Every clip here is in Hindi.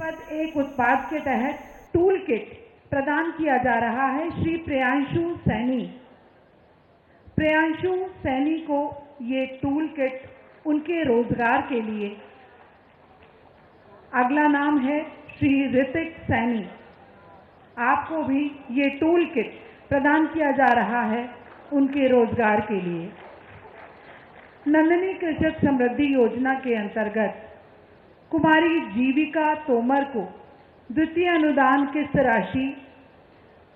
पद एक उत्पाद के तहत टूल किट प्रदान किया जा रहा है श्री प्रियांशु सैनी। प्रियांशु सैनी को ये टूल किट उनके रोजगार के लिए। अगला नाम है श्री ऋतिक सैनी। आपको भी ये टूल किट प्रदान किया जा रहा है उनके रोजगार के लिए। नंदिनी कृषक समृद्धि योजना के अंतर्गत कुमारी जीविका तोमर को द्वितीय अनुदान किस्त राशि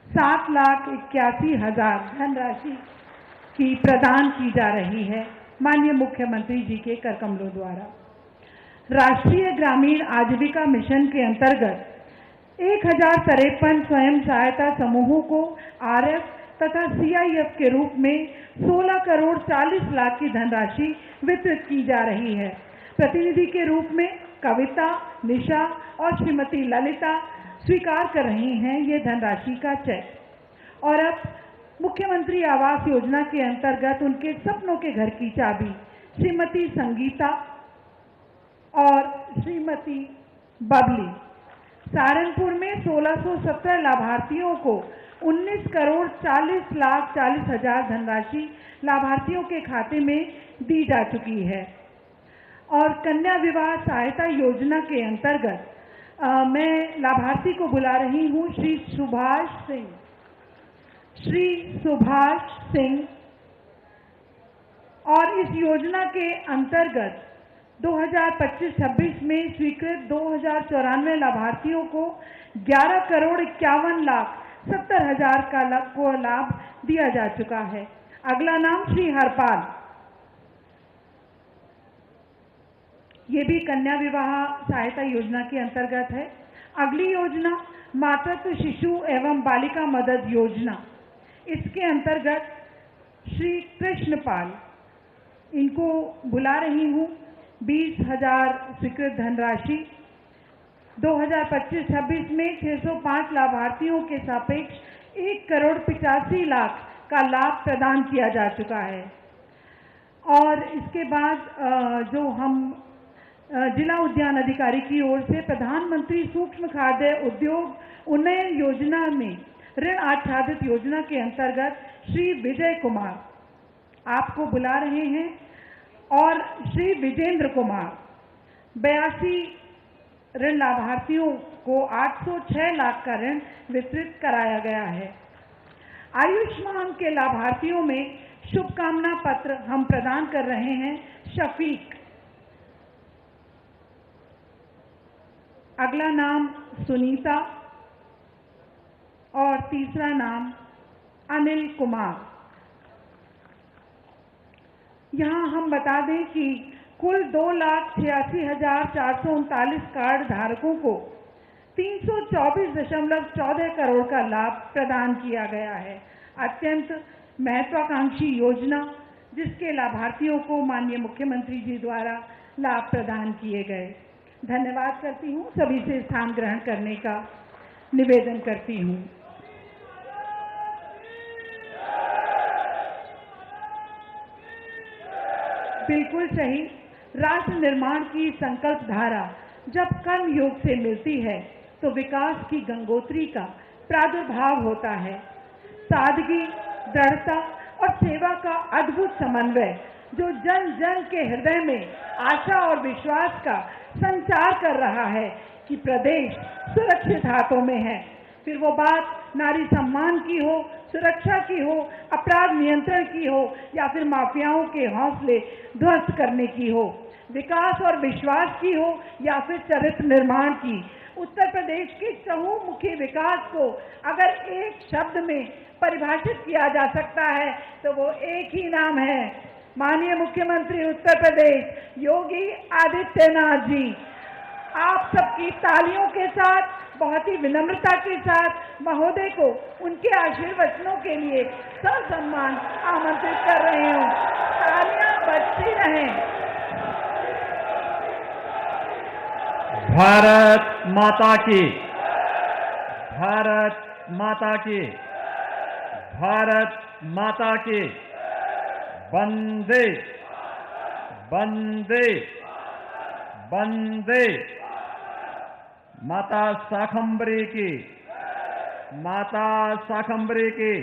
7,81,000 धनराशि की प्रदान की जा रही है माननीय मुख्यमंत्री जी के कर कमलों द्वारा। राष्ट्रीय ग्रामीण आजीविका मिशन के अंतर्गत 1053 स्वयं सहायता समूहों को आरएफ तथा सीआईएफ के रूप में 16 करोड़ 40 लाख की धनराशि वितरित की जा रही है। प्रतिनिधि के रूप में कविता, निशा और श्रीमती ललिता स्वीकार कर रही हैं ये धनराशि का चेक। और अब मुख्यमंत्री आवास योजना के अंतर्गत उनके सपनों के घर की चाबी श्रीमती संगीता और श्रीमती बबली। सहारनपुर में 1617 लाभार्थियों को 19 करोड़ 40 लाख 40 हजार धनराशि लाभार्थियों के खाते में दी जा चुकी है। और कन्या विवाह सहायता योजना के अंतर्गत मैं लाभार्थी को बुला रही हूँ श्री सुभाष सिंह। और इस योजना के अंतर्गत 2025-26 में स्वीकृत 2094 लाभार्थियों को 11 करोड़ 51 लाख 70 हजार का लाभ दिया जा चुका है। अगला नाम श्री हरपाल। ये भी कन्या विवाह सहायता योजना के अंतर्गत है। अगली योजना मातृत्व शिशु एवं बालिका मदद योजना, इसके अंतर्गत श्री कृष्णपाल, इनको बुला रही हूँ। 20,000 स्वीकृत धनराशि 2025-26 में 605 लाभार्थियों के सापेक्ष 1 करोड़ 85 लाख का लाभ प्रदान किया जा चुका है। और इसके बाद जो हम जिला उद्यान अधिकारी की ओर से प्रधानमंत्री सूक्ष्म खाद्य उद्योग उन्नयन योजना में ऋण आच्छादित योजना के अंतर्गत श्री विजय कुमार आपको बुला रहे हैं और श्री विजेंद्र कुमार 82 ऋण लाभार्थियों को 806 लाख का ऋण वितरित कराया गया है। आयुष्मान के लाभार्थियों में शुभकामना पत्र हम प्रदान कर रहे हैं शफीक। अगला नाम सुनीता और तीसरा नाम अनिल कुमार। यहाँ हम बता दें कि कुल 2,86,439 कार्ड धारकों को 324.14 करोड़ का लाभ प्रदान किया गया है। अत्यंत महत्वाकांक्षी योजना जिसके लाभार्थियों को माननीय मुख्यमंत्री जी द्वारा लाभ प्रदान किए गए। धन्यवाद करती हूँ। सभी से स्थान ग्रहण करने का निवेदन करती हूँ। बिल्कुल सही। राष्ट्र निर्माण की संकल्प धारा जब कर्म योग से मिलती है तो विकास की गंगोत्री का प्रादुर्भाव होता है। सादगी, दृढ़ता और सेवा का अद्भुत समन्वय जो जन जन के हृदय में आशा और विश्वास का संचार कर रहा है कि प्रदेश सुरक्षित हाथों में है। फिर वो बात नारी सम्मान की हो, सुरक्षा की हो, अपराध नियंत्रण की हो या फिर माफियाओं के हौसले ध्वस्त करने की हो, विकास और विश्वास की हो या फिर चरित्र निर्माण की। उत्तर प्रदेश के चहुमुखी विकास को अगर एक शब्द में परिभाषित किया जा सकता है तो वो एक ही नाम है, माननीय मुख्यमंत्री उत्तर प्रदेश योगी आदित्यनाथ जी। आप सबकी तालियों के साथ, बहुत ही विनम्रता के साथ महोदय को उनके आशीर्वचनों के लिए ससम्मान आमंत्रित कर रही हूँ। तालियां बजती रहें। भारत माता की, भारत माता की, भारत माता की। वंदे वंदे वंदे माता शाकंभरी की, माता शाकंभरी की,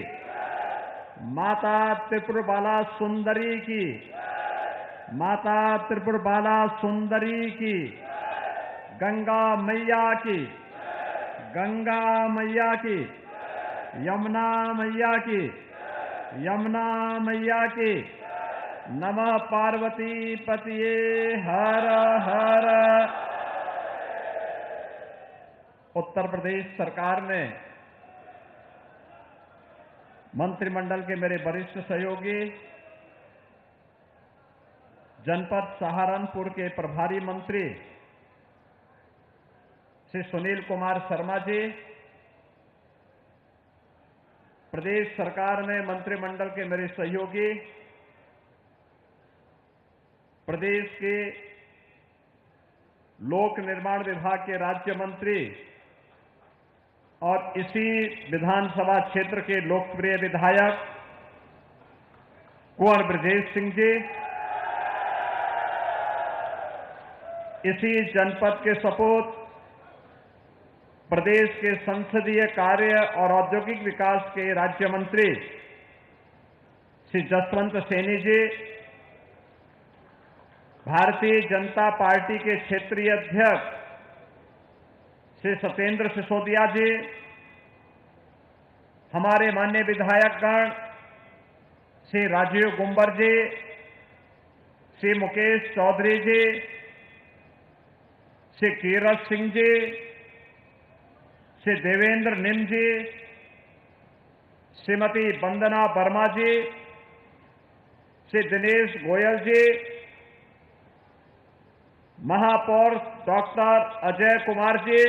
माता त्रिपुर बाला सुंदरी की, माता त्रिपुर बाला सुंदरी की, गंगा मैया की, गंगा मैया की, यमुना मैया की, यमुना मैया की। नमः पार्वती पतिये हर हर। उत्तर प्रदेश सरकार ने मंत्रिमंडल के मेरे वरिष्ठ सहयोगी, जनपद सहारनपुर के प्रभारी मंत्री श्री सुनील कुमार शर्मा जी, प्रदेश सरकार में मंत्रिमंडल के मेरे सहयोगी, प्रदेश के लोक निर्माण विभाग के राज्य मंत्री और इसी विधानसभा क्षेत्र के लोकप्रिय विधायक कुंवर ब्रजेश सिंह जी, इसी जनपद के सपूत प्रदेश के संसदीय कार्य और औद्योगिक विकास के राज्य मंत्री श्री जसवंत सैनी जी, भारतीय जनता पार्टी के क्षेत्रीय अध्यक्ष श्री सत्येंद्र सिसोदिया जी, हमारे माननीय विधायकगण श्री राजीव गुंबर जी, श्री मुकेश चौधरी जी, श्री कीरत सिंह जी, श्री देवेंद्र निम जी, श्रीमती वंदना वर्मा जी, श्री दिनेश गोयल जी, महापौर डॉक्टर अजय कुमार जी,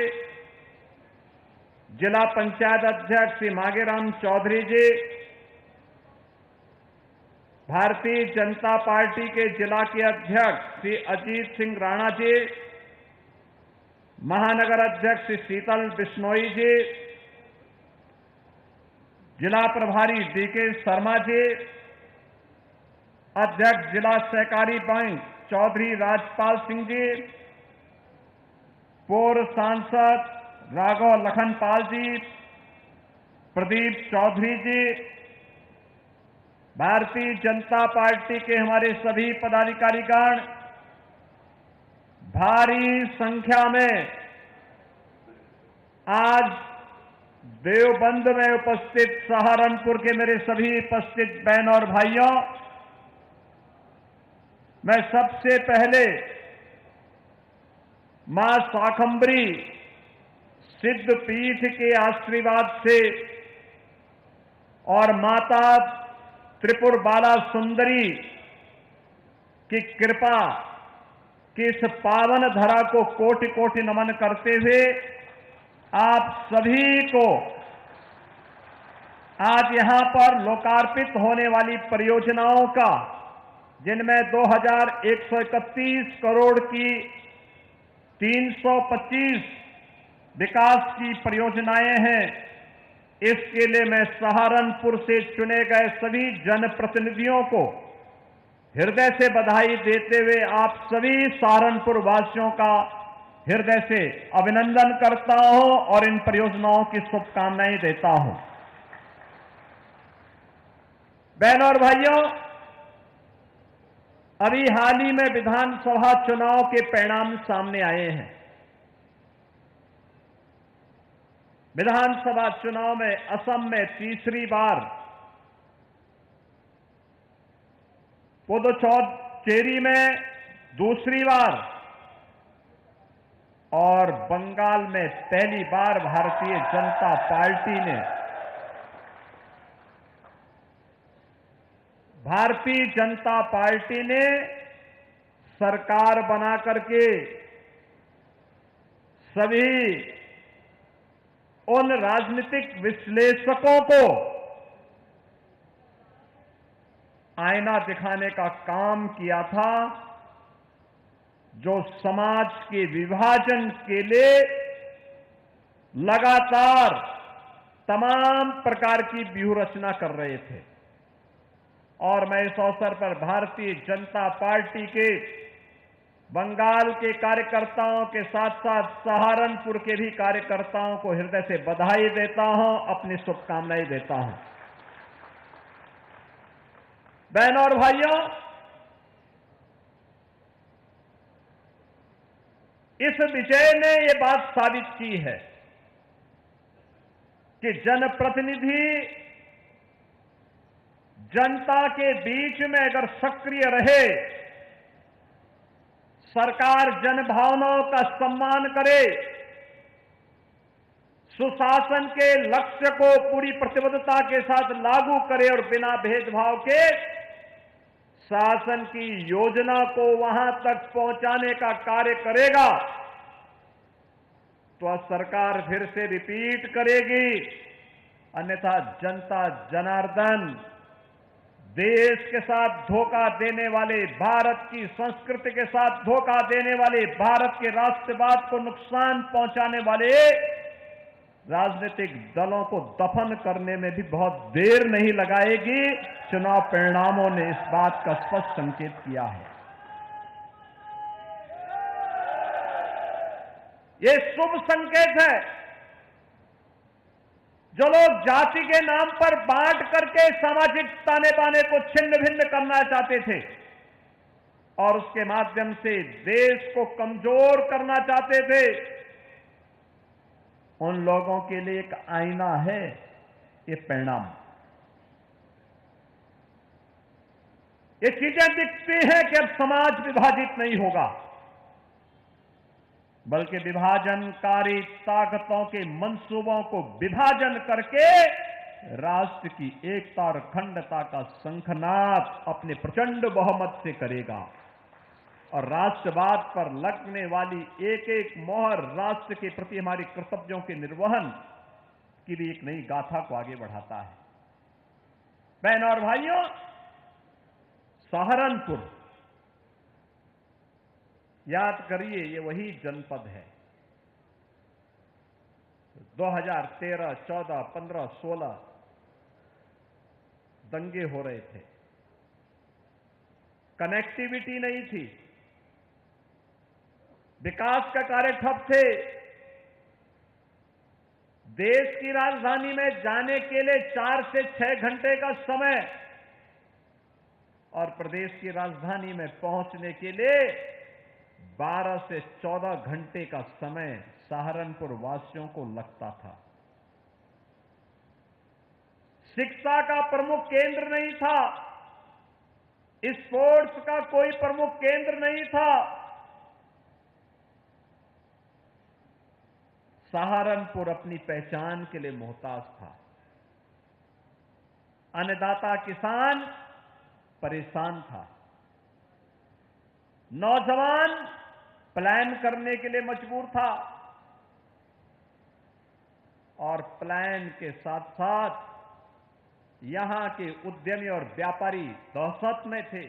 जिला पंचायत अध्यक्ष श्री मांगेराम चौधरी जी, भारतीय जनता पार्टी के जिला के अध्यक्ष श्री अजीत सिंह राणा जी, महानगर अध्यक्ष श्री शीतल बिश्नोई जी, जिला प्रभारी डीके शर्मा जी, अध्यक्ष जिला सहकारी बैंक चौधरी राजपाल सिंह जी, पूर्व सांसद राघव लखनपाल जी, प्रदीप चौधरी जी, भारतीय जनता पार्टी के हमारे सभी पदाधिकारीगण, भारी संख्या में आज देवबंद में उपस्थित सहारनपुर के मेरे सभी उपस्थित बहन और भाइयों, मैं सबसे पहले मां शाकंभरी सिद्ध पीठ के आशीर्वाद से और माता त्रिपुर बाला सुंदरी की कृपा की इस पावन धरा को कोटि कोटि नमन करते हुए आप सभी को आज यहां पर लोकार्पित होने वाली परियोजनाओं का, जिनमें 2131 करोड़ की 325 विकास की परियोजनाएं हैं, इसके लिए मैं सहारनपुर से चुने गए सभी जनप्रतिनिधियों को हृदय से बधाई देते हुए आप सभी सहारनपुर वासियों का हृदय से अभिनंदन करता हूं और इन परियोजनाओं की शुभकामनाएं देता हूं। बहनों और भाइयों, अभी हाल ही में विधानसभा चुनाव के परिणाम सामने आए हैं। विधानसभा चुनाव में असम में तीसरी बार, पुदुचेरी में दूसरी बार और बंगाल में पहली बार भारतीय जनता पार्टी ने सरकार बना करके सभी उन राजनीतिक विश्लेषकों को आईना दिखाने का काम किया था, जो समाज के विभाजन के लिए लगातार तमाम प्रकार की व्यूहरचना कर रहे थे। और मैं इस अवसर पर भारतीय जनता पार्टी के बंगाल के कार्यकर्ताओं के साथ साथ सहारनपुर के भी कार्यकर्ताओं को हृदय से बधाई देता हूं, अपनी शुभकामनाएं देता हूं। बहनों और भाइयों, इस विजय ने यह बात साबित की है कि जनप्रतिनिधि जनता के बीच में अगर सक्रिय रहे, सरकार जनभावनाओं का सम्मान करे, सुशासन के लक्ष्य को पूरी प्रतिबद्धता के साथ लागू करे और बिना भेदभाव के शासन की योजना को वहां तक पहुंचाने का कार्य करेगा, तो सरकार फिर से रिपीट करेगी। अन्यथा जनता जनार्दन देश के साथ धोखा देने वाले, भारत की संस्कृति के साथ धोखा देने वाले, भारत के राष्ट्रवाद को नुकसान पहुंचाने वाले राजनीतिक दलों को दफन करने में भी बहुत देर नहीं लगाएगी। चुनाव परिणामों ने इस बात का स्पष्ट संकेत किया है। ये शुभ संकेत है। जो लोग जाति के नाम पर बांट करके सामाजिक ताने बाने को छिन्न भिन्न करना चाहते थे और उसके माध्यम से देश को कमजोर करना चाहते थे, उन लोगों के लिए एक आईना है ये परिणाम। ये चीजें दिखती हैं कि अब समाज विभाजित नहीं होगा, बल्कि विभाजनकारी ताकतों के मंसूबों को विभाजन करके राष्ट्र की एकता और अखंडता का शंखनाद अपने प्रचंड बहुमत से करेगा और राष्ट्रवाद पर लगने वाली एक एक मोहर राष्ट्र के प्रति हमारे कर्तव्यों के निर्वहन की भी एक नई गाथा को आगे बढ़ाता है। बहनों और भाइयों, सहारनपुर, याद करिए, ये वही जनपद है 2013, 14, 15, 16 दंगे हो रहे थे, कनेक्टिविटी नहीं थी, विकास का कार्य ठप थे, देश की राजधानी में जाने के लिए 4 से 6 घंटे का समय और प्रदेश की राजधानी में पहुंचने के लिए 12 से 14 घंटे का समय सहारनपुर वासियों को लगता था। शिक्षा का प्रमुख केंद्र नहीं था, स्पोर्ट्स का कोई प्रमुख केंद्र नहीं था। सहारनपुर अपनी पहचान के लिए मोहताज था। अन्नदाता किसान परेशान था, नौजवान प्लान करने के लिए मजबूर था और प्लान के साथ साथ यहां के उद्यमी और व्यापारी दहशत में थे।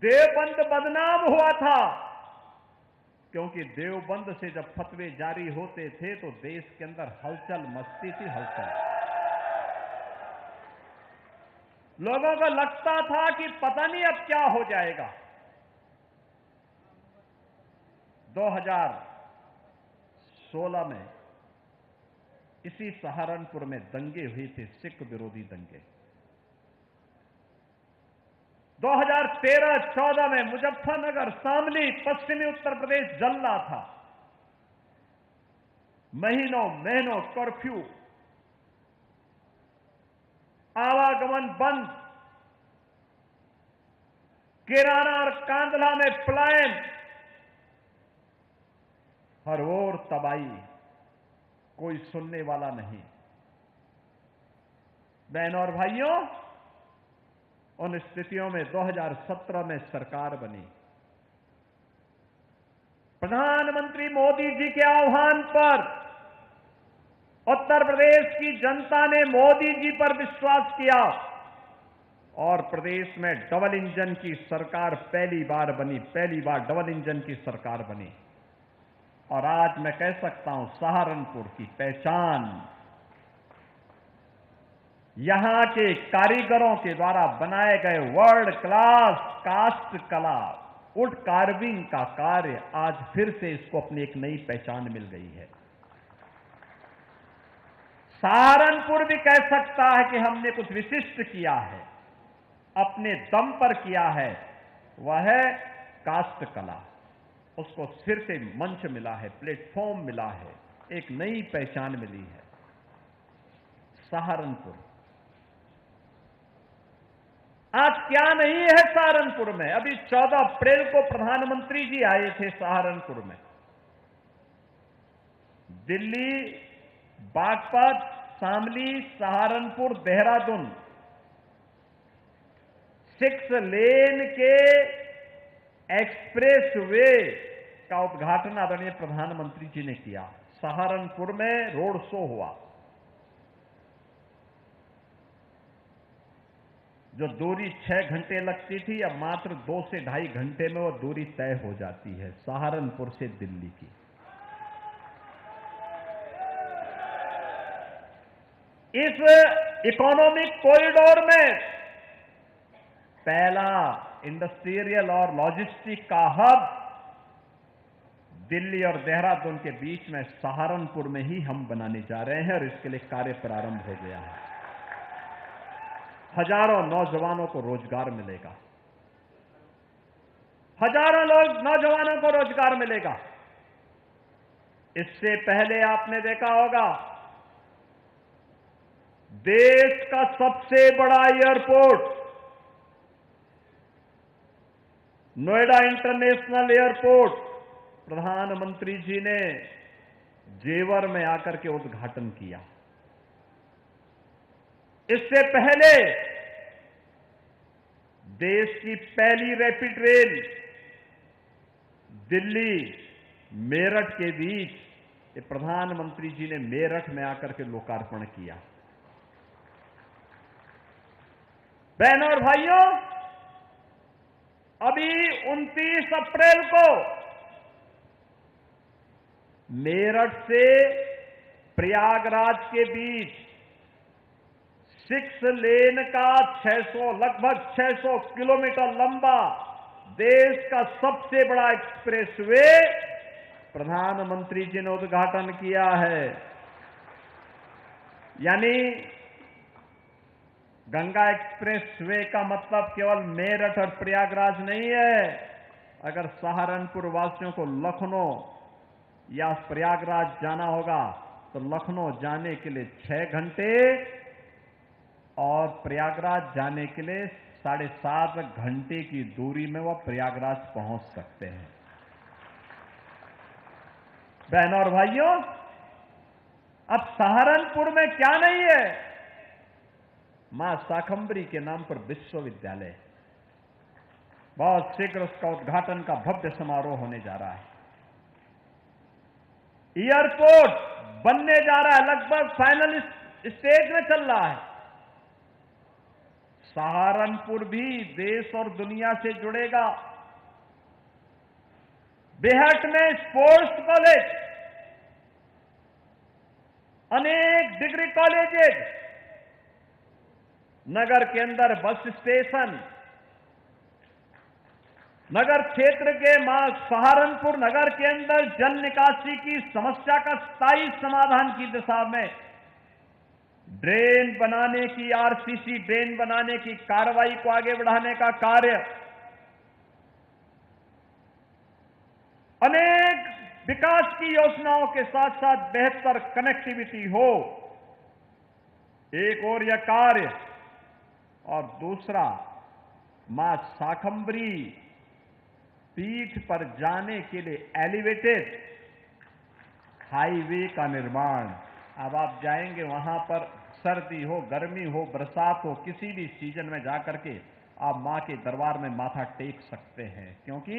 देवबंद बदनाम हुआ था क्योंकि देवबंद से जब फतवे जारी होते थे तो देश के अंदर हलचल मचती थी, हलचल। लोगों को लगता था कि पता नहीं अब क्या हो जाएगा। 2016 में इसी सहारनपुर में दंगे हुए थे, सिख विरोधी दंगे। 2013-14 में मुजफ्फरनगर, शामली, पश्चिमी उत्तर प्रदेश जल रहा था। महीनों महीनों कर्फ्यू, आवागमन बंद, किराना और कांदला में पलायन, हर ओर तबाही, कोई सुनने वाला नहीं। बहनों और भाइयों, उन स्थितियों में 2017 में सरकार बनी। प्रधानमंत्री मोदी जी के आह्वान पर उत्तर प्रदेश की जनता ने मोदी जी पर विश्वास किया और प्रदेश में डबल इंजन की सरकार पहली बार बनी, पहली बार डबल इंजन की सरकार बनी। और आज मैं कह सकता हूं, सहारनपुर की पहचान यहां के कारीगरों के द्वारा बनाए गए वर्ल्ड क्लास कास्ट कला वुड कार्विंग का कार्य आज फिर से इसको अपनी एक नई पहचान मिल गई है। सहारनपुर भी कह सकता है कि हमने कुछ विशिष्ट किया है, अपने दम पर किया है। वह है कास्ट कला। उसको फिर से मंच मिला है, प्लेटफॉर्म मिला है, एक नई पहचान मिली है। सहारनपुर आज क्या नहीं है सहारनपुर में। अभी 14 अप्रैल को प्रधानमंत्री जी आए थे सहारनपुर में। दिल्ली, बागपत, शामली, सहारनपुर, देहरादून 6 लेन के एक्सप्रेस वे का उद्घाटन आदरणीय प्रधानमंत्री जी ने किया। सहारनपुर में रोड शो हुआ। जो दूरी 6 घंटे लगती थी, अब मात्र 2 से ढाई घंटे में वो दूरी तय हो जाती है, सहारनपुर से दिल्ली की। इस इकोनॉमिक कॉरिडोर में पहला इंडस्ट्रियल और लॉजिस्टिक का हब दिल्ली और देहरादून के बीच में सहारनपुर में ही हम बनाने जा रहे हैं और इसके लिए कार्य प्रारंभ हो गया है। हजारों नौजवानों को रोजगार मिलेगा, हजारों नौजवानों को रोजगार मिलेगा। इससे पहले आपने देखा होगा देश का सबसे बड़ा एयरपोर्ट नोएडा इंटरनेशनल एयरपोर्ट प्रधानमंत्री जी ने जेवर में आकर के उद्घाटन किया। इससे पहले देश की पहली रैपिड रेल दिल्ली मेरठ के बीच ये प्रधानमंत्री जी ने मेरठ में आकर के लोकार्पण किया। बहनों और भाइयों, अभी 29 अप्रैल को मेरठ से प्रयागराज के बीच 6 लेन का लगभग 600 किलोमीटर लंबा देश का सबसे बड़ा एक्सप्रेसवे प्रधानमंत्री जी ने उद्घाटन किया है। यानी गंगा एक्सप्रेसवे का मतलब केवल मेरठ और प्रयागराज नहीं है। अगर सहारनपुर वासियों को लखनऊ या प्रयागराज जाना होगा तो लखनऊ जाने के लिए 6 घंटे और प्रयागराज जाने के लिए 7.5 घंटे की दूरी में वह प्रयागराज पहुंच सकते हैं। बहनों और भाइयों, अब सहारनपुर में क्या नहीं है? मां शाकंभरी के नाम पर विश्वविद्यालय, बहुत शीघ्र उसका उद्घाटन का भव्य समारोह होने जा रहा है। एयरपोर्ट बनने जा रहा है, लगभग फाइनल स्टेज में चल रहा है। सहारनपुर भी देश और दुनिया से जुड़ेगा। बेहट में स्पोर्ट्स कॉलेज, अनेक डिग्री कॉलेजेस, नगर के अंदर बस स्टेशन, नगर क्षेत्र के सहारनपुर नगर के अंदर जल निकासी की समस्या का स्थायी समाधान की दिशा में ड्रेन बनाने की, आरसीसी ड्रेन बनाने की कार्रवाई को आगे बढ़ाने का कार्य, अनेक विकास की योजनाओं के साथ साथ बेहतर कनेक्टिविटी हो, एक और यह कार्य, और दूसरा मां शाकंभरी पीठ पर जाने के लिए एलिवेटेड हाईवे का निर्माण। अब आप जाएंगे वहां पर, सर्दी हो, गर्मी हो, बरसात हो, किसी भी सीजन में जाकर के आप मां के दरबार में माथा टेक सकते हैं, क्योंकि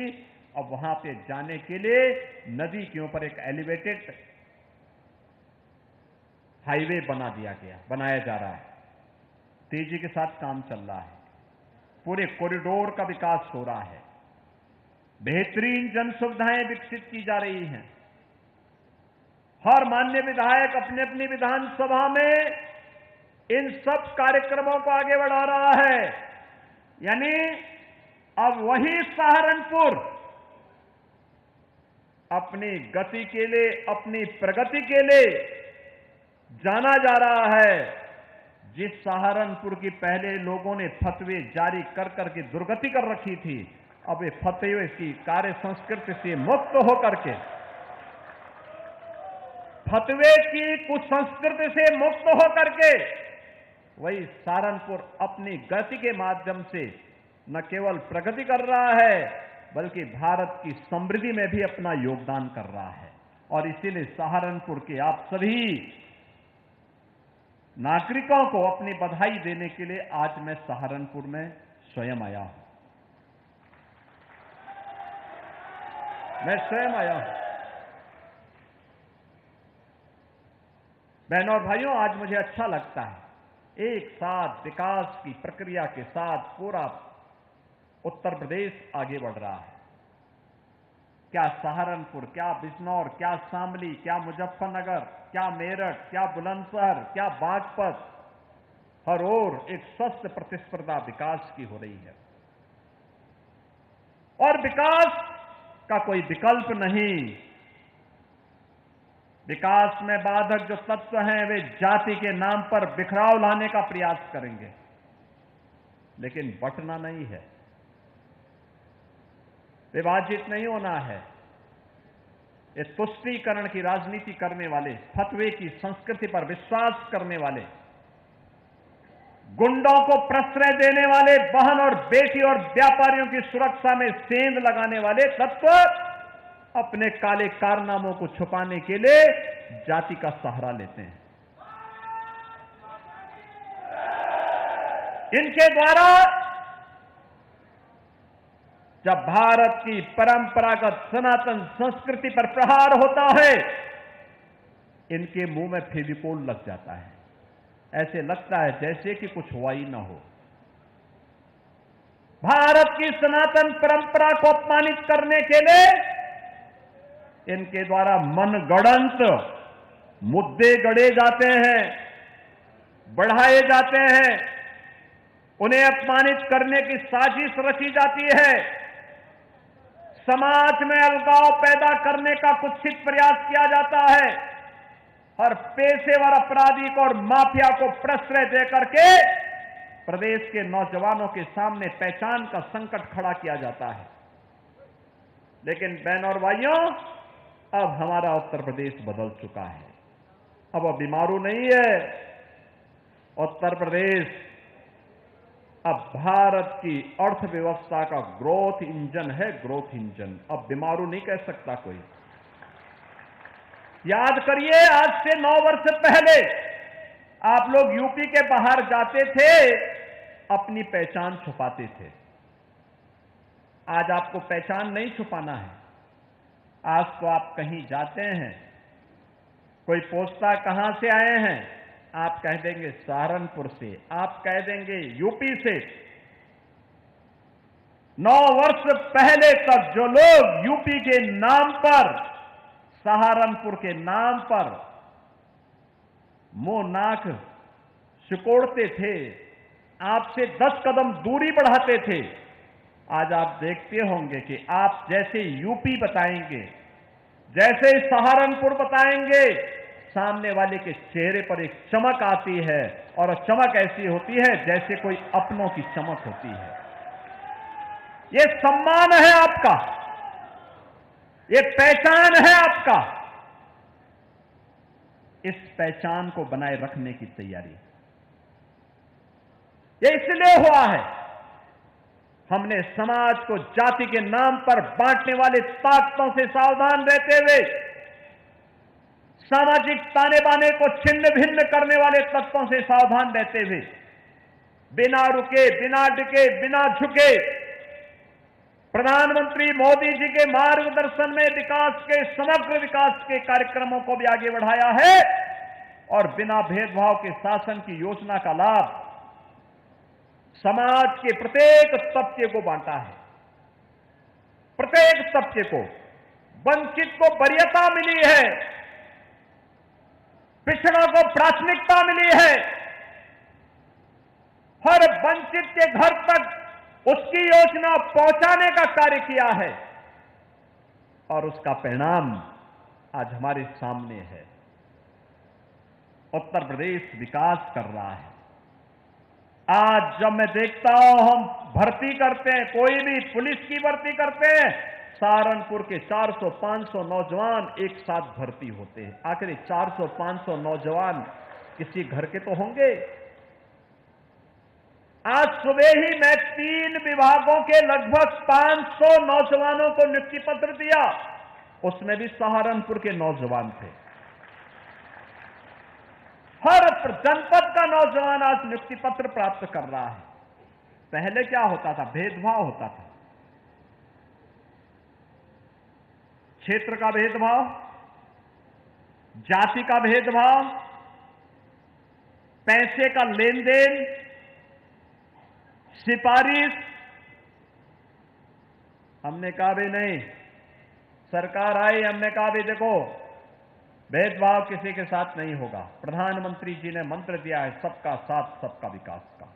अब वहां पे जाने के लिए नदी के ऊपर एक एलिवेटेड हाईवे बनाया जा रहा है। तेजी के साथ काम चल रहा है, पूरे कॉरिडोर का विकास हो रहा है, बेहतरीन जन सुविधाएं विकसित की जा रही हैं। हर माननीय विधायक अपने अपनी विधानसभा में इन सब कार्यक्रमों को आगे बढ़ा रहा है। यानी अब वही सहारनपुर अपनी गति के लिए, अपनी प्रगति के लिए जाना जा रहा है। जिस सहारनपुर की पहले लोगों ने फतवे जारी कर करके दुर्गति कर रखी थी, अब ये फतवे की कार्य संस्कृति से मुक्त होकर के, फतवे की कुसंस्कृति से मुक्त होकर के वही सहारनपुर अपनी गति के माध्यम से न केवल प्रगति कर रहा है बल्कि भारत की समृद्धि में भी अपना योगदान कर रहा है। और इसीलिए सहारनपुर के आप सभी नागरिकों को अपनी बधाई देने के लिए आज मैं सहारनपुर में स्वयं आया हूं। मैं स्वयं आया हूं। बहनों और भाइयों, आज मुझे अच्छा लगता है एक साथ विकास की प्रक्रिया के साथ पूरा उत्तर प्रदेश आगे बढ़ रहा है। क्या सहारनपुर, क्या बिजनौर, क्या शामली, क्या मुजफ्फरनगर, क्या मेरठ, क्या बुलंदशहर, क्या बागपत, हर ओर एक स्वस्थ प्रतिस्पर्धा विकास की हो रही है। और विकास का कोई विकल्प नहीं। विकास में बाधक जो तत्व हैं वे जाति के नाम पर बिखराव लाने का प्रयास करेंगे, लेकिन बंटना नहीं है, विभाजित नहीं होना है। ये तुष्टीकरण की राजनीति करने वाले, फतवे की संस्कृति पर विश्वास करने वाले, गुंडों को प्रश्रय देने वाले, बहन और बेटी और व्यापारियों की सुरक्षा में सेंध लगाने वाले तत्व अपने काले कारनामों को छुपाने के लिए जाति का सहारा लेते हैं। इनके द्वारा जब भारत की परंपरागत सनातन संस्कृति पर प्रहार होता है, इनके मुंह में फेविकोल लग जाता है। ऐसे लगता है जैसे कि कुछ हुआ ही ना हो। भारत की सनातन परंपरा को अपमानित करने के लिए इनके द्वारा मनगढ़ंत मुद्दे गढ़े जाते हैं, बढ़ाए जाते हैं, उन्हें अपमानित करने की साजिश रची जाती है, समाज में अलगाव पैदा करने का कुत्सित प्रयास किया जाता है, हर पेशेवर अपराधी को और माफिया को प्रश्रय देकर के प्रदेश के नौजवानों के सामने पहचान का संकट खड़ा किया जाता है। लेकिन बहनों और भाइयों, अब हमारा उत्तर प्रदेश बदल चुका है। अब वो बीमारू नहीं है। उत्तर प्रदेश अब भारत की अर्थव्यवस्था का ग्रोथ इंजन है, ग्रोथ इंजन। अब बीमारू नहीं कह सकता कोई। याद करिए, आज से 9 वर्ष पहले आप लोग यूपी के बाहर जाते थे, अपनी पहचान छुपाते थे। आज आपको पहचान नहीं छुपाना है। आज तो आप कहीं जाते हैं, कोई पूछता कहां से आए हैं, आप कह देंगे सहारनपुर से, आप कह देंगे यूपी से। 9 वर्ष पहले तक जो लोग यूपी के नाम पर, सहारनपुर के नाम पर मुंह नाक सिकोड़ते थे, आपसे 10 कदम दूरी बढ़ाते थे, आज आप देखते होंगे कि आप जैसे यूपी बताएंगे, जैसे सहारनपुर बताएंगे, सामने वाले के चेहरे पर एक चमक आती है, और चमक ऐसी होती है जैसे कोई अपनों की चमक होती है। ये सम्मान है आपका, ये पहचान है आपका। इस पहचान को बनाए रखने की तैयारी ये इसलिए हुआ है। हमने समाज को जाति के नाम पर बांटने वाले ताकतों से सावधान रहते हुए, सामाजिक ताने बाने को छिन्न भिन्न करने वाले तत्वों से सावधान रहते हुए, बिना रुके, बिना डिके, बिना झुके प्रधानमंत्री मोदी जी के मार्गदर्शन में विकास के, समग्र विकास के कार्यक्रमों को भी आगे बढ़ाया है, और बिना भेदभाव के शासन की योजना का लाभ समाज के प्रत्येक तबके को बांटा है। प्रत्येक तबके को, वंचित को वरीयता मिली है, पिछड़ों को प्राथमिकता मिली है, हर वंचित के घर तक उसकी योजना पहुंचाने का कार्य किया है और उसका परिणाम आज हमारे सामने है। उत्तर प्रदेश विकास कर रहा है। आज जब मैं देखता हूं, हम भर्ती करते हैं, कोई भी पुलिस की भर्ती करते हैं, सहारनपुर के 400-500 नौजवान एक साथ भर्ती होते हैं। आखिर 400-500 नौजवान किसी घर के तो होंगे। आज सुबह ही मैं 3 विभागों के लगभग 500 नौजवानों को नियुक्ति पत्र दिया, उसमें भी सहारनपुर के नौजवान थे। हर जनपद का नौजवान आज नियुक्ति पत्र प्राप्त कर रहा है। पहले क्या होता था? भेदभाव होता था, क्षेत्र का भेदभाव, जाति का भेदभाव, पैसे का लेन देन, सिफारिश। हमने कहा भी नहीं, सरकार आई, हमने कहा भी देखो भेदभाव किसी के साथ नहीं होगा। प्रधानमंत्री जी ने मंत्र दिया है सबका साथ सबका विकास का,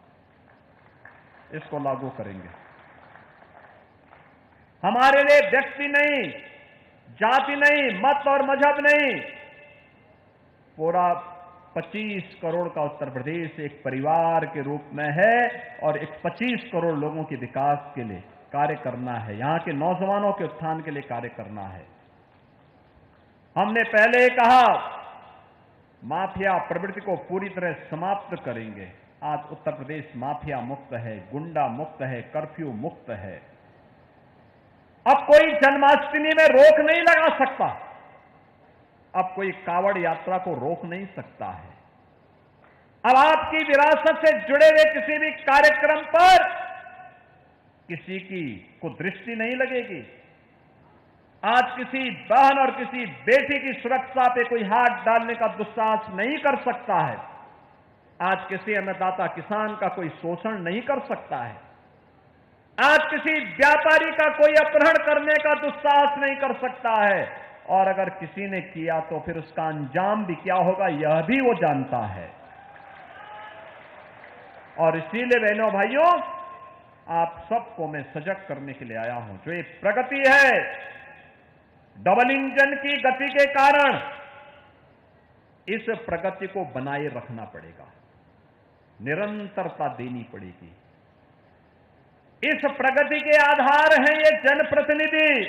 इसको लागू करेंगे। हमारे लिए व्यक्ति नहीं, जाति नहीं, मत और मजहब नहीं, पूरा 25 करोड़ का उत्तर प्रदेश एक परिवार के रूप में है और एक 25 करोड़ लोगों के विकास के लिए कार्य करना है, यहां के नौजवानों के उत्थान के लिए कार्य करना है। हमने पहले ही कहा माफिया प्रवृत्ति को पूरी तरह समाप्त करेंगे। आज उत्तर प्रदेश माफिया मुक्त है, गुंडा मुक्त है, कर्फ्यू मुक्त है। अब कोई जन्माष्टमी में रोक नहीं लगा सकता, अब कोई कावड़ यात्रा को रोक नहीं सकता है। अब आपकी विरासत से जुड़े हुए किसी भी कार्यक्रम पर किसी की को दृष्टि नहीं लगेगी। आज किसी बहन और किसी बेटी की सुरक्षा पे कोई हाथ डालने का दुस्साहस नहीं कर सकता है। आज किसी अन्नदाता किसान का कोई शोषण नहीं कर सकता है। आज किसी व्यापारी का कोई अपहरण करने का दुस्साहस नहीं कर सकता है, और अगर किसी ने किया तो फिर उसका अंजाम भी क्या होगा यह भी वो जानता है। और इसीलिए बहनों भाइयों, आप सबको मैं सजग करने के लिए आया हूं। जो ये प्रगति है, डबल इंजन की गति के कारण इस प्रगति को बनाए रखना पड़ेगा, निरंतरता देनी पड़ेगी। इस प्रगति के आधार हैं ये जनप्रतिनिधि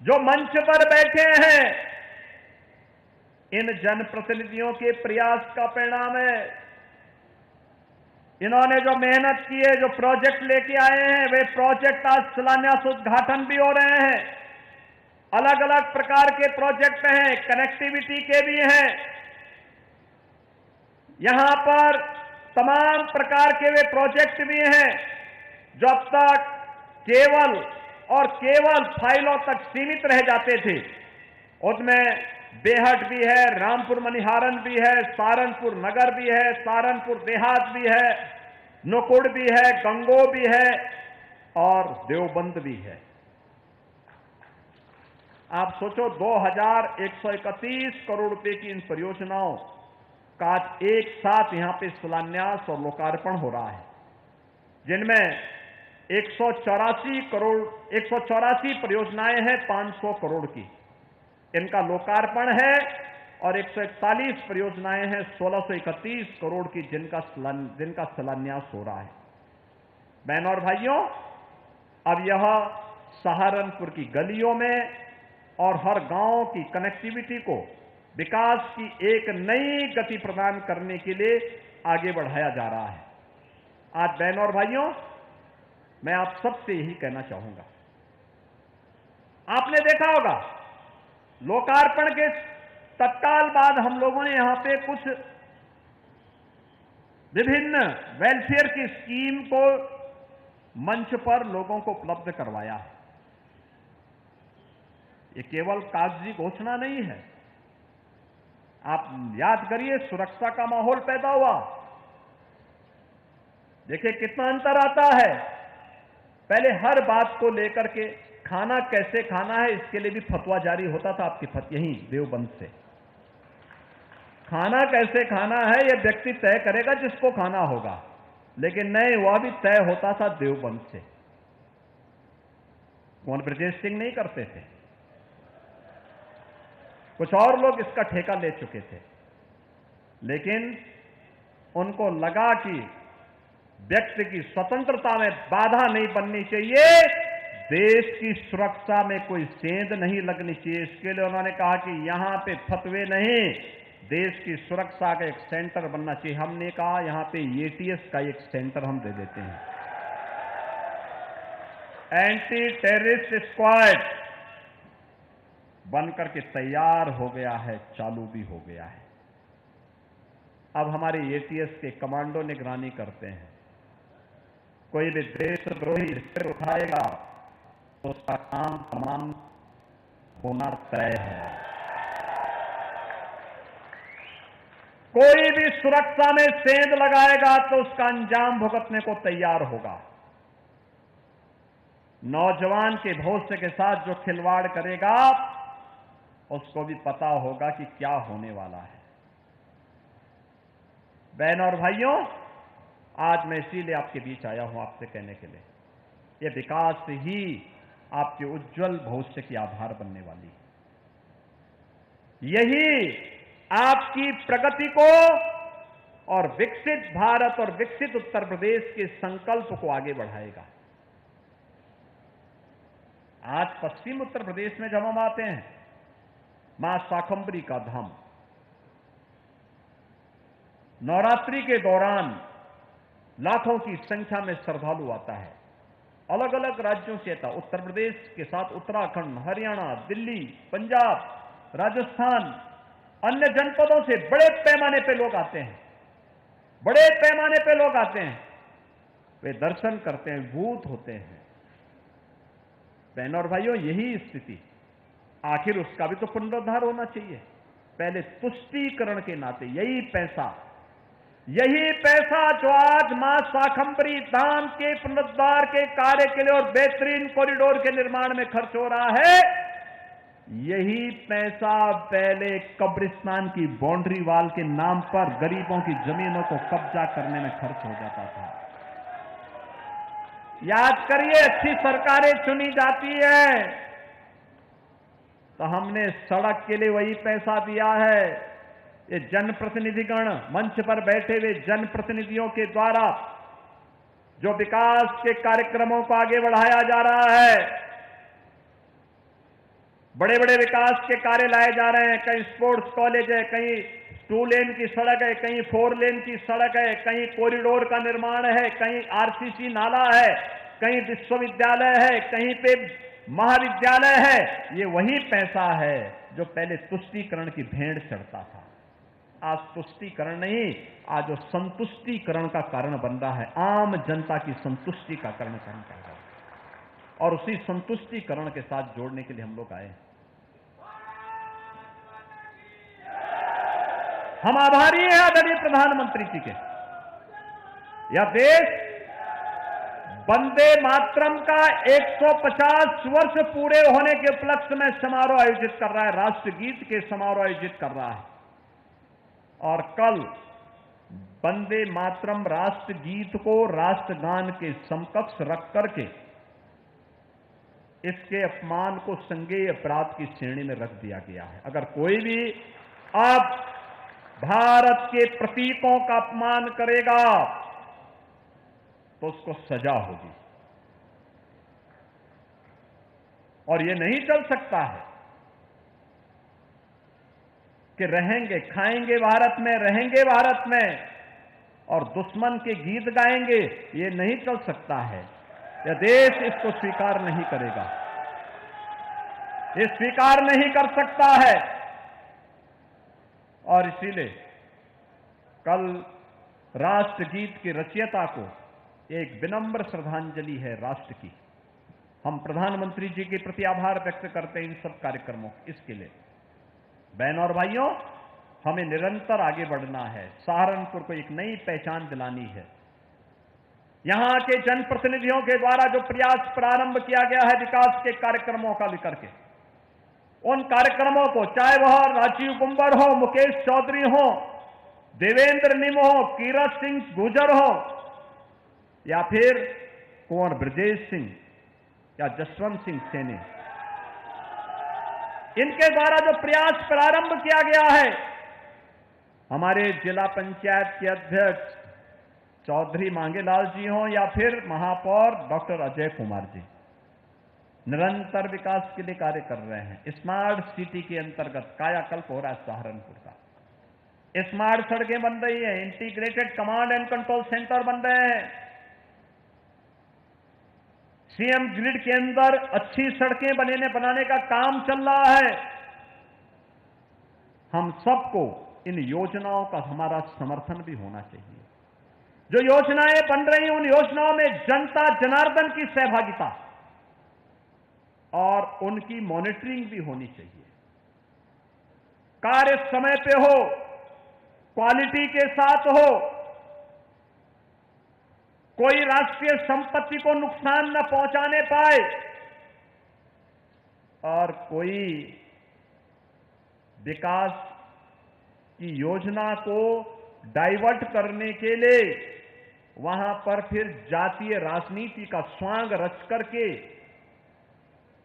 जो मंच पर बैठे हैं। इन जनप्रतिनिधियों के प्रयास का परिणाम है। इन्होंने जो मेहनत की है, जो प्रोजेक्ट लेके आए हैं, वे प्रोजेक्ट आज शिलान्यास उद्घाटन भी हो रहे हैं। अलग अलग प्रकार के प्रोजेक्ट हैं, कनेक्टिविटी के भी हैं। यहां पर तमाम प्रकार के वे प्रोजेक्ट भी हैं जो अब तक केवल और केवल फाइलों तक सीमित रह जाते थे। उसमें बेहट भी है, रामपुर मनिहारन भी है, सहारनपुर नगर भी है, सहारनपुर देहात भी है, नुकुड़ भी है, गंगो भी है और देवबंद भी है। आप सोचो 2131 करोड़ रुपए की इन परियोजनाओं का आज एक साथ यहां पे शिलान्यास और लोकार्पण हो रहा है, जिनमें 184 परियोजनाएं हैं 500 करोड़ की, इनका लोकार्पण है, और 141 परियोजनाएं हैं 1631 करोड़ की जिनका शिलान्यास हो रहा है। बहनों और भाइयों, अब यह सहारनपुर की गलियों में और हर गांव की कनेक्टिविटी को विकास की एक नई गति प्रदान करने के लिए आगे बढ़ाया जा रहा है। आज बहनों और भाइयों, मैं आप सबसे यही कहना चाहूंगा, आपने देखा होगा लोकार्पण के तत्काल बाद हम लोगों ने यहां पे कुछ विभिन्न वेलफेयर की स्कीम को मंच पर लोगों को उपलब्ध करवाया है। ये केवल कागजी घोषणा नहीं है। आप याद करिए, सुरक्षा का माहौल पैदा हुआ। देखिए कितना अंतर आता है। पहले हर बात को लेकर के खाना कैसे खाना है इसके लिए भी फतवा जारी होता था आपके यहीं देवबंद से। खाना कैसे खाना है यह व्यक्ति तय करेगा जिसको खाना होगा। लेकिन नहीं, वह भी तय होता था देवबंद से। कौन? ब्रजेश सिंह नहीं करते थे, कुछ और लोग इसका ठेका ले चुके थे। लेकिन उनको लगा कि व्यक्ति की स्वतंत्रता में बाधा नहीं बननी चाहिए, देश की सुरक्षा में कोई सेंध नहीं लगनी चाहिए। इसके लिए उन्होंने कहा कि यहां पे फतवे नहीं, देश की सुरक्षा का एक सेंटर बनना चाहिए। हमने कहा यहां पे एटीएस का एक सेंटर हम दे देते हैं, एंटी टेररिस्ट स्क्वाड बनकर के तैयार हो गया है, चालू भी हो गया है। अब हमारे एटीएस के कमांडो निगरानी करते हैं। कोई भी देशद्रोही सिर उठाएगा तो उसका काम तमाम होना तय है। कोई भी सुरक्षा में सेंध लगाएगा तो उसका अंजाम भुगतने को तैयार होगा। नौजवान के भविष्य के साथ जो खिलवाड़ करेगा उसको भी पता होगा कि क्या होने वाला है। बहन और भाइयों, आज मैं इसीलिए आपके बीच आया हूं आपसे कहने के लिए, यह विकास ही आपके उज्जवल भविष्य की आधार बनने वाली है। यही आपकी प्रगति को और विकसित भारत और विकसित उत्तर प्रदेश के संकल्प को आगे बढ़ाएगा। आज पश्चिम उत्तर प्रदेश में जब हम आते हैं, मां शाकंभरी का धाम, नवरात्रि के दौरान लाखों की संख्या में श्रद्धालु आता है। अलग अलग राज्यों से आता, उत्तर प्रदेश के साथ उत्तराखंड, हरियाणा, दिल्ली, पंजाब, राजस्थान, अन्य जनपदों से बड़े पैमाने पे लोग आते हैं, बड़े पैमाने पे लोग आते हैं। वे दर्शन करते हैं, भूत होते हैं। बहनों और भाइयों, यही स्थिति, आखिर उसका भी तो पुनरुद्धार होना चाहिए। पहले तुष्टीकरण के नाते यही पैसा जो आज मां शाकंभरी धाम के पुनरुद्धार के कार्य के लिए और बेहतरीन कॉरिडोर के निर्माण में खर्च हो रहा है, यही पैसा पहले कब्रिस्तान की बाउंड्री वाल के नाम पर गरीबों की जमीनों को कब्जा करने में खर्च हो जाता था। याद करिए, अच्छी सरकारें चुनी जाती है तो हमने सड़क के लिए वही पैसा दिया है। ये जनप्रतिनिधिगण, मंच पर बैठे हुए जनप्रतिनिधियों के द्वारा जो विकास के कार्यक्रमों को आगे बढ़ाया जा रहा है, बड़े बड़े विकास के कार्य लाए जा रहे हैं। कहीं स्पोर्ट्स कॉलेज है, कहीं 2 लेन की सड़क है, कहीं 4 लेन की सड़क है, कहीं कॉरिडोर का निर्माण है, कहीं आरसीसी नाला है, कहीं विश्वविद्यालय है, कहीं पे महाविद्यालय है। ये वही पैसा है जो पहले तुष्टीकरण की भेंट चढ़ता था। आज तुष्टीकरण नहीं, आज वो संतुष्टीकरण का कारण बन रहा है। आम जनता की संतुष्टि का कारण बन रहा है और उसी संतुष्टीकरण के साथ जोड़ने के लिए हम लोग आए। हम आभारी हैं आदरणीय प्रधानमंत्री जी के। यह देश वंदे मातरम का 150 वर्ष पूरे होने के उपलक्ष्य में समारोह आयोजित कर रहा है, राष्ट्रगीत के समारोह आयोजित कर रहा है। और कल वंदे मातरम राष्ट्रगीत को राष्ट्रगान के समकक्ष रख करके इसके अपमान को संज्ञेय अपराध की श्रेणी में रख दिया गया है। अगर कोई भी अब भारत के प्रतीकों का अपमान करेगा तो उसको सजा होगी। और यह नहीं चल सकता है कि रहेंगे, खाएंगे भारत में, रहेंगे भारत में और दुश्मन के गीत गाएंगे। ये नहीं चल सकता है। यह देश इसको स्वीकार नहीं करेगा, ये स्वीकार नहीं कर सकता है। और इसीलिए कल राष्ट्रगीत की रचयिता को एक विनम्र श्रद्धांजलि है राष्ट्र की। हम प्रधानमंत्री जी के प्रति आभार व्यक्त करते हैं इन सब कार्यक्रमों इसके लिए। बहनों और भाइयों, हमें निरंतर आगे बढ़ना है। सहारनपुर को एक नई पहचान दिलानी है। यहां के जनप्रतिनिधियों के द्वारा जो प्रयास प्रारंभ किया गया है विकास के कार्यक्रमों का लेकर के, उन कार्यक्रमों को, चाहे वह राजीव कुंवर हो, मुकेश चौधरी हो, देवेंद्र निम हो, कीरत सिंह गुर्जर हो, या फिर कुंवर ब्रजेश सिंह या जसवंत सिंह सैनी, इनके द्वारा जो प्रयास प्रारंभ किया गया है, हमारे जिला पंचायत के अध्यक्ष चौधरी मांगेलाल जी हों या फिर महापौर डॉक्टर अजय कुमार जी, निरंतर विकास के लिए कार्य कर रहे हैं। स्मार्ट सिटी के अंतर्गत कायाकल्प हो रहा है सहारनपुर का। स्मार्ट सड़कें बन रही है, integrated command and control centre बन रहे हैं, सीएम ग्रिड के अंदर अच्छी सड़कें बनाने का काम चल रहा है। हम सबको इन योजनाओं का हमारा समर्थन भी होना चाहिए। जो योजनाएं बन रही हैं, उन योजनाओं में जनता जनार्दन की सहभागिता और उनकी मॉनिटरिंग भी होनी चाहिए। कार्य समय पे हो, क्वालिटी के साथ हो, कोई राष्ट्रीय संपत्ति को नुकसान न पहुंचाने पाए और कोई विकास की योजना को डाइवर्ट करने के लिए वहां पर फिर जातीय राजनीति का स्वांग रच करके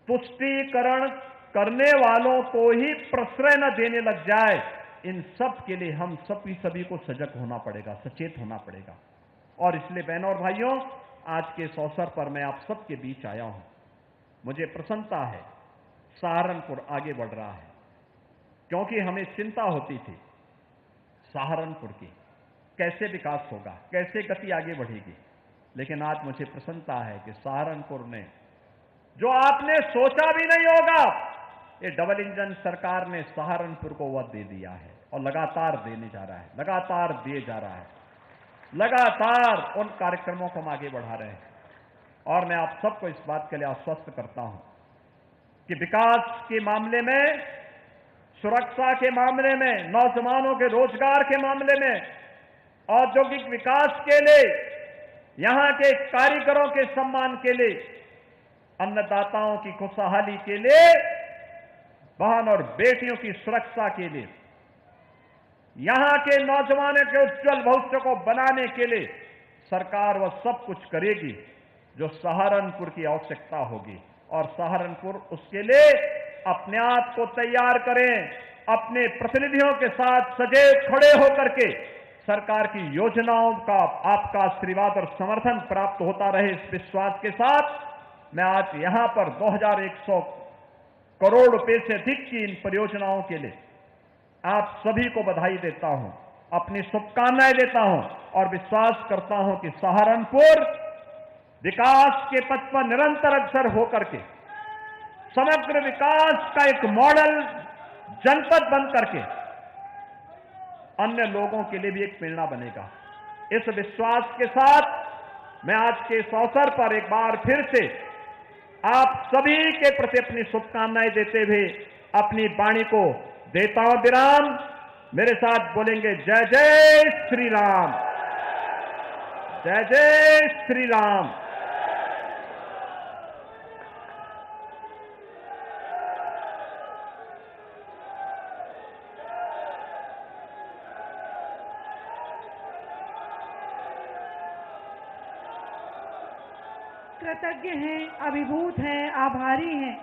तुष्टीकरण करने वालों को ही प्रश्रय न देने लग जाए। इन सब के लिए हम सभी को सजग होना पड़ेगा, सचेत होना पड़ेगा। और इसलिए बहनों और भाइयों, आज के इस अवसर पर मैं आप सबके बीच आया हूं। मुझे प्रसन्नता है, सहारनपुर आगे बढ़ रहा है, क्योंकि हमें चिंता होती थी सहारनपुर की, कैसे विकास होगा, कैसे गति आगे बढ़ेगी। लेकिन आज मुझे प्रसन्नता है कि सहारनपुर ने, जो आपने सोचा भी नहीं होगा, ये डबल इंजन सरकार ने सहारनपुर को वह दे दिया है और लगातार देने जा रहा है, लगातार दिए जा रहा है। लगातार उन कार्यक्रमों को हम आगे बढ़ा रहे हैं। और मैं आप सबको इस बात के लिए आश्वस्त करता हूं कि विकास के मामले में, सुरक्षा के मामले में, नौजवानों के रोजगार के मामले में, औद्योगिक विकास के लिए, यहां के कारीगरों के सम्मान के लिए, अन्नदाताओं की खुशहाली के लिए, बहन और बेटियों की सुरक्षा के लिए, यहां के नौजवानों के उज्जवल भविष्य को बनाने के लिए सरकार वह सब कुछ करेगी जो सहारनपुर की आवश्यकता होगी। और सहारनपुर उसके लिए अपने आप को तैयार करें, अपने प्रतिनिधियों के साथ सजग खड़े होकर के सरकार की योजनाओं का आपका आशीर्वाद और समर्थन प्राप्त होता रहे, इस विश्वास के साथ मैं आज यहां पर 2100 करोड़ रुपए से अधिक की इन परियोजनाओं के लिए आप सभी को बधाई देता हूं, अपनी शुभकामनाएं देता हूं और विश्वास करता हूं कि सहारनपुर विकास के पथ पर निरंतर अग्रसर होकर के समग्र विकास का एक मॉडल जनपद बन करके अन्य लोगों के लिए भी एक प्रेरणा बनेगा। इस विश्वास के साथ मैं आज के इस अवसर पर एक बार फिर से आप सभी के प्रति अपनी शुभकामनाएं देते हुए अपनी वाणी को देता हूं विराम। मेरे साथ बोलेंगे जय जय श्री राम, जय जय श्री राम। कृतज्ञ हैं, अभिभूत हैं, आभारी हैं